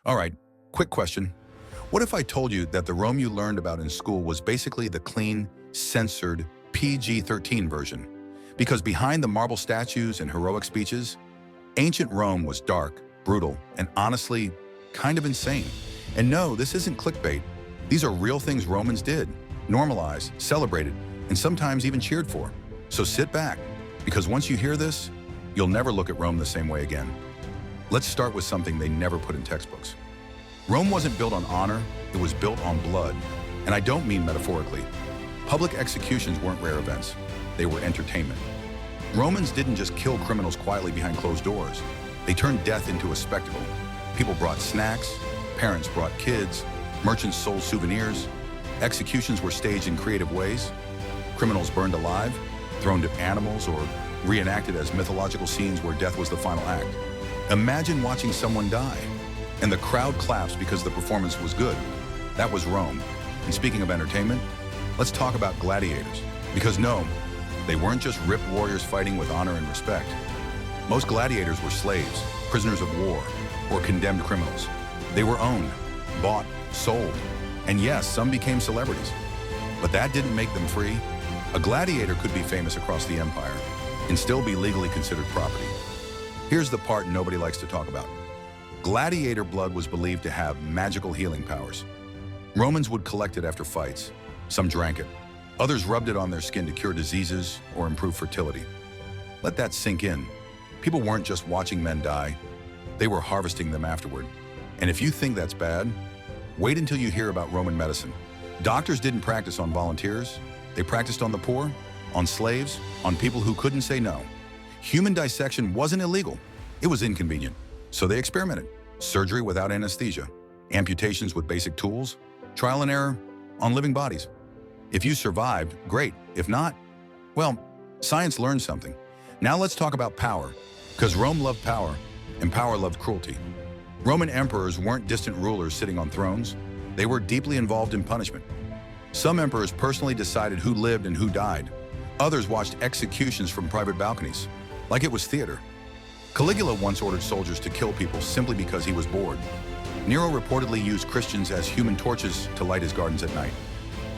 All right, quick question. What if I told you that the Rome you learned about in school was basically the clean, censored, PG-13 version? Because behind the marble statues and heroic speeches, ancient Rome was dark, brutal, and honestly, kind of insane. And no, this isn't clickbait. These are real things Romans did, normalized, celebrated, and sometimes even cheered for. So sit back, because once you hear this, you'll never look at Rome the same way again. Let's start with something they never put in textbooks. Rome wasn't built on honor, it was built on blood. And I don't mean metaphorically. Public executions weren't rare events, they were entertainment. Romans didn't just kill criminals quietly behind closed doors. They turned death into a spectacle. People brought snacks, parents brought kids, merchants sold souvenirs. Executions were staged in creative ways. Criminals burned alive, thrown to animals, or reenacted as mythological scenes where death was the final act. Imagine watching someone die, and the crowd claps because the performance was good. That was Rome. And speaking of entertainment, let's talk about gladiators. Because no, they weren't just ripped warriors fighting with honor and respect. Most gladiators were slaves, prisoners of war, or condemned criminals. They were owned, bought, sold, and yes, some became celebrities. But that didn't make them free. A gladiator could be famous across the empire and still be legally considered property. Here's the part nobody likes to talk about. Gladiator blood was believed to have magical healing powers. Romans would collect it after fights. Some drank it. Others rubbed it on their skin to cure diseases or improve fertility. Let that sink in. People weren't just watching men die, they were harvesting them afterward. And if you think that's bad, wait until you hear about Roman medicine. Doctors didn't practice on volunteers. They practiced on the poor, on slaves, on people who couldn't say no. Human dissection wasn't illegal. It was inconvenient. So they experimented. Surgery without anesthesia, amputations with basic tools, trial and error on living bodies. If you survived, great. If not, well, science learned something. Now let's talk about power, because Rome loved power, and power loved cruelty. Roman emperors weren't distant rulers sitting on thrones. They were deeply involved in punishment. Some emperors personally decided who lived and who died. Others watched executions from private balconies, like it was theater. Caligula once ordered soldiers to kill people simply because he was bored. Nero reportedly used Christians as human torches to light his gardens at night.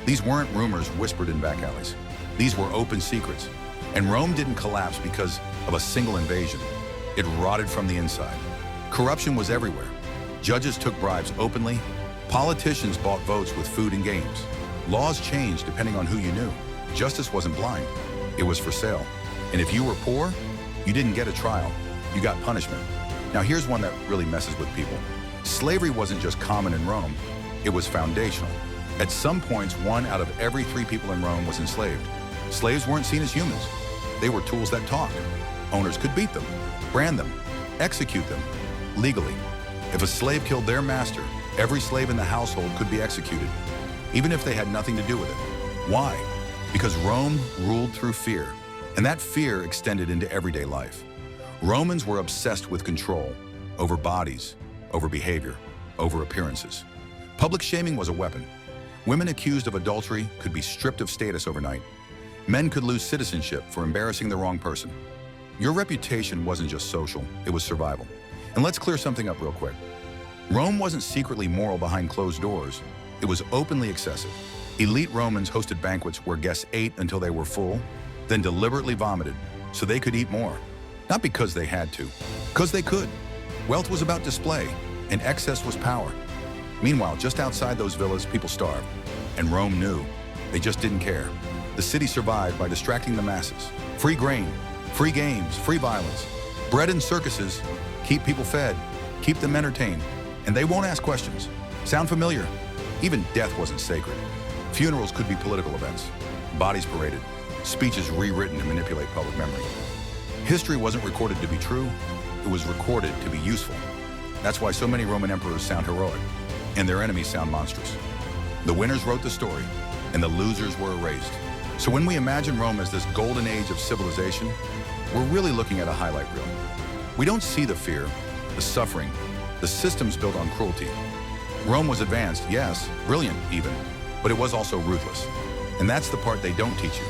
These weren't rumors whispered in back alleys. These were open secrets. And Rome didn't collapse because of a single invasion. It rotted from the inside. Corruption was everywhere. Judges took bribes openly. Politicians bought votes with food and games. Laws changed depending on who you knew. Justice wasn't blind. It was for sale. And if you were poor, you didn't get a trial. You got punishment. Now here's one that really messes with people. Slavery wasn't just common in Rome. It was foundational. At some points, 1 out of every 3 people in Rome was enslaved. Slaves weren't seen as humans. They were tools that talked. Owners could beat them, brand them, execute them, legally. If a slave killed their master, every slave in the household could be executed, even if they had nothing to do with it. Why? Because Rome ruled through fear, and that fear extended into everyday life. Romans were obsessed with control, over bodies, over behavior, over appearances. Public shaming was a weapon. Women accused of adultery could be stripped of status overnight. Men could lose citizenship for embarrassing the wrong person. Your reputation wasn't just social, it was survival. And let's clear something up real quick. Rome wasn't secretly moral behind closed doors. It was openly excessive. Elite Romans hosted banquets where guests ate until they were full, then deliberately vomited so they could eat more. Not because they had to, because they could. Wealth was about display, and excess was power. Meanwhile, just outside those villas, people starved. And Rome knew. They just didn't care. The city survived by distracting the masses. Free grain, free games, free violence. Bread and circuses keep people fed, keep them entertained, and they won't ask questions. Sound familiar? Even death wasn't sacred. Funerals could be political events, bodies paraded, speeches rewritten to manipulate public memory. History wasn't recorded to be true, it was recorded to be useful. That's why so many Roman emperors sound heroic, and their enemies sound monstrous. The winners wrote the story, and the losers were erased. So when we imagine Rome as this golden age of civilization, we're really looking at a highlight reel. We don't see the fear, the suffering, the systems built on cruelty. Rome was advanced, yes, brilliant even, but it was also ruthless. And that's the part they don't teach you,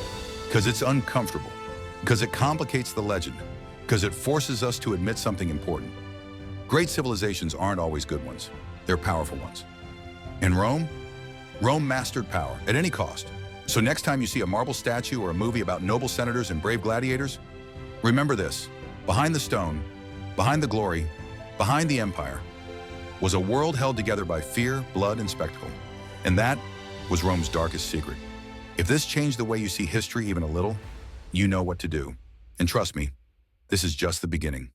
because it's uncomfortable, because it complicates the legend, because it forces us to admit something important. Great civilizations aren't always good ones. They're powerful ones. In Rome, Rome mastered power at any cost. So next time you see a marble statue or a movie about noble senators and brave gladiators, remember this: behind the stone, behind the glory, behind the empire, was a world held together by fear, blood, and spectacle. And that was Rome's darkest secret. If this changed the way you see history even a little, you know what to do. And trust me, this is just the beginning.